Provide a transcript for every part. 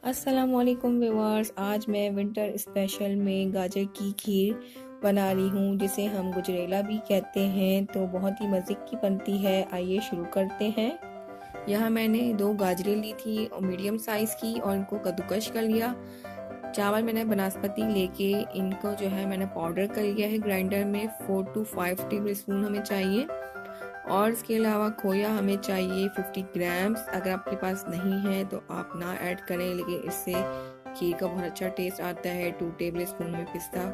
अस्सलामुअलैकुम व्यूअर्स, आज मैं विंटर स्पेशल में गाजर की खीर बना रही हूँ जिसे हम गुजरेला भी कहते हैं। तो बहुत ही मज़े की बनती है। आइए शुरू करते हैं। यहाँ मैंने 2 गाजरें ली थी और मीडियम साइज़ की और इनको कद्दूकश कर लिया। चावल मैंने बनास्पति लेके इनको जो है मैंने पाउडर कर लिया है ग्राइंडर में। 4 to 5 टेबल स्पून हमें चाहिए और इसके अलावा खोया हमें चाहिए 50 ग्राम्स। अगर आपके पास नहीं है तो आप ना ऐड करें, लेकिन इससे खीर का बहुत अच्छा टेस्ट आता है। 2 टेबल स्पून में पिस्ता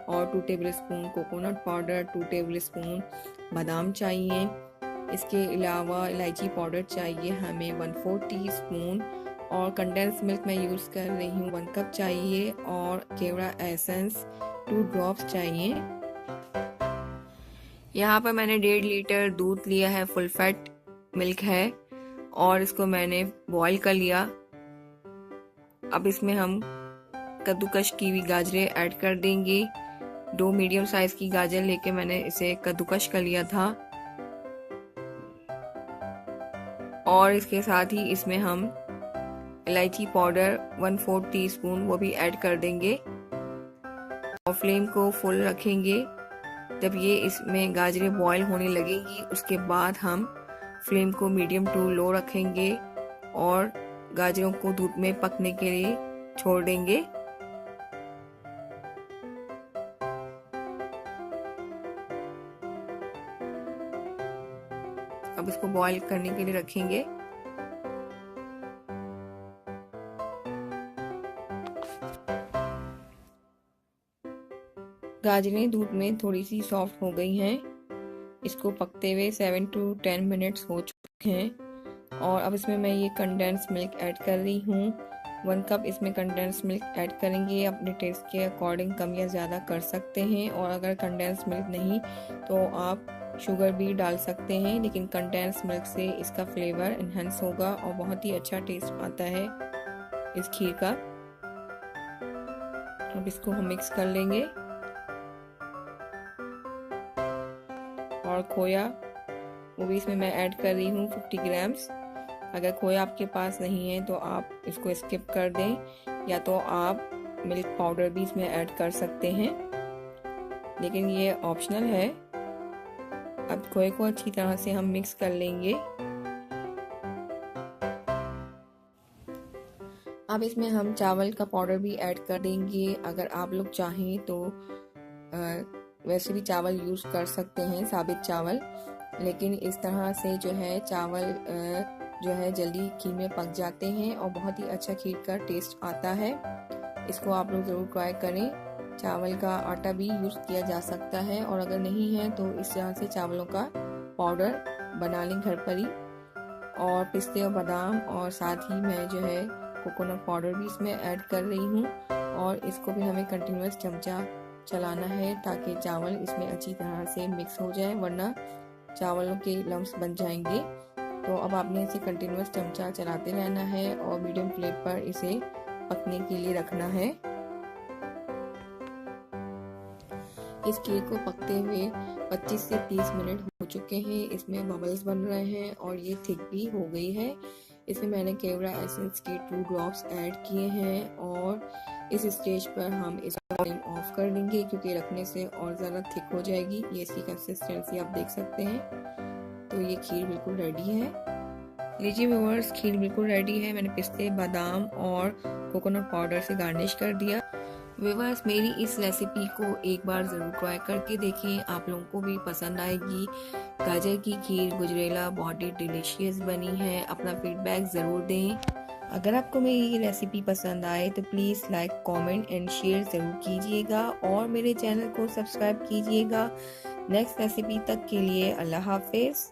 और 2 table spoon coconut powder, 2 table spoon बादाम चाहिए। इसके अलावा इलायची पाउडर चाहिए हमें 1/4 टीस्पून और कंडेंस मिल्क मैं यूज़ कर रही हूँ 1 कप चाहिए और केवड़ा एसेंस 2 ड्रॉप्स चाहिए। यहाँ पर मैंने 1.5 लीटर दूध लिया है, फुल फैट मिल्क है और इसको मैंने बॉईल कर लिया। अब इसमें हम कद्दूकश की हुई गाजरें ऐड कर देंगे। 2 मीडियम साइज की गाजर लेके मैंने इसे कद्दूकश कर लिया था और इसके साथ ही इसमें हम इलायची पाउडर 1/4 टीस्पून वो भी ऐड कर देंगे और फ्लेम को फुल रखेंगे। जब ये इसमें गाजरें बॉईल होने लगेगी उसके बाद हम फ्लेम को मीडियम टू लो रखेंगे और गाजरों को दूध में पकने के लिए छोड़ देंगे। अब इसको बॉईल करने के लिए रखेंगे। गाजरें दूध में थोड़ी सी सॉफ्ट हो गई हैं। इसको पकते हुए 7 to 10 मिनट्स हो चुके हैं और अब इसमें मैं ये कंडेंस मिल्क ऐड कर रही हूँ। 1 कप इसमें कंडेंस मिल्क ऐड करेंगे। अपने टेस्ट के अकॉर्डिंग कम या ज़्यादा कर सकते हैं और अगर कंडेंस मिल्क नहीं तो आप शुगर भी डाल सकते हैं, लेकिन कंडेंस मिल्क से इसका फ्लेवर इन्हेंस होगा और बहुत ही अच्छा टेस्ट आता है इस खीर का। अब इसको हम मिक्स कर लेंगे और खोया वो भी इसमें मैं ऐड कर रही हूँ 50 ग्राम्स। अगर खोया आपके पास नहीं है तो आप इसको स्किप कर दें या तो आप मिल्क पाउडर भी इसमें ऐड कर सकते हैं, लेकिन ये ऑप्शनल है। अब खोए को अच्छी तरह से हम मिक्स कर लेंगे। अब इसमें हम चावल का पाउडर भी ऐड कर देंगे। अगर आप लोग चाहें तो वैसे भी चावल यूज़ कर सकते हैं, साबित चावल, लेकिन इस तरह से जो है चावल जो है जल्दी खीर में पक जाते हैं और बहुत ही अच्छा खीर का टेस्ट आता है। इसको आप लोग ज़रूर ट्राई करें। चावल का आटा भी यूज़ किया जा सकता है और अगर नहीं है तो इस तरह से चावलों का पाउडर बना लें घर पर ही। और पिस्ते और बादाम और साथ ही मैं जो है कोकोनट पाउडर भी इसमें ऐड कर रही हूँ और इसको भी हमें कंटिन्यूस चमचा चलाना है ताकि चावल इसमें अच्छी तरह से मिक्स हो जाए, वरना चावलों के लम्स बन जाएंगे। तो अब आपने इसे कंटिन्यूस चमचा चलाते रहना है और मीडियम फ्लेम पर इसे पकने के लिए रखना है। इस खीर को पकते हुए 25 से 30 मिनट हो चुके हैं। इसमें बबल्स बन रहे हैं और ये थिक भी हो गई है। इसमें मैंने केवड़ा एसेंस के 2 ड्रॉप्स ऐड किए हैं और इस स्टेज पर हम इसको फ्लेम ऑफ कर देंगे क्योंकि रखने से और ज़्यादा थिक हो जाएगी। ये इसकी कंसिस्टेंसी आप देख सकते हैं। तो ये खीर बिल्कुल रेडी है। लीजिए व्यूअर्स, खीर बिल्कुल रेडी है। मैंने पिस्ते, बादाम और कोकोनट पाउडर से गार्निश कर दिया। व्यूअर्स, मेरी इस रेसिपी को एक बार ज़रूर ट्राई करके देखें, आप लोगों को भी पसंद आएगी। गाजर की खीर गुजरेला बहुत ही डिलीशियस बनी है। अपना फीडबैक ज़रूर दें। अगर आपको मेरी ये रेसिपी पसंद आए तो please like, comment and share ज़रूर कीजिएगा और मेरे चैनल को सब्सक्राइब कीजिएगा। नेक्स्ट रेसिपी तक के लिए अल्लाह हाफिज़।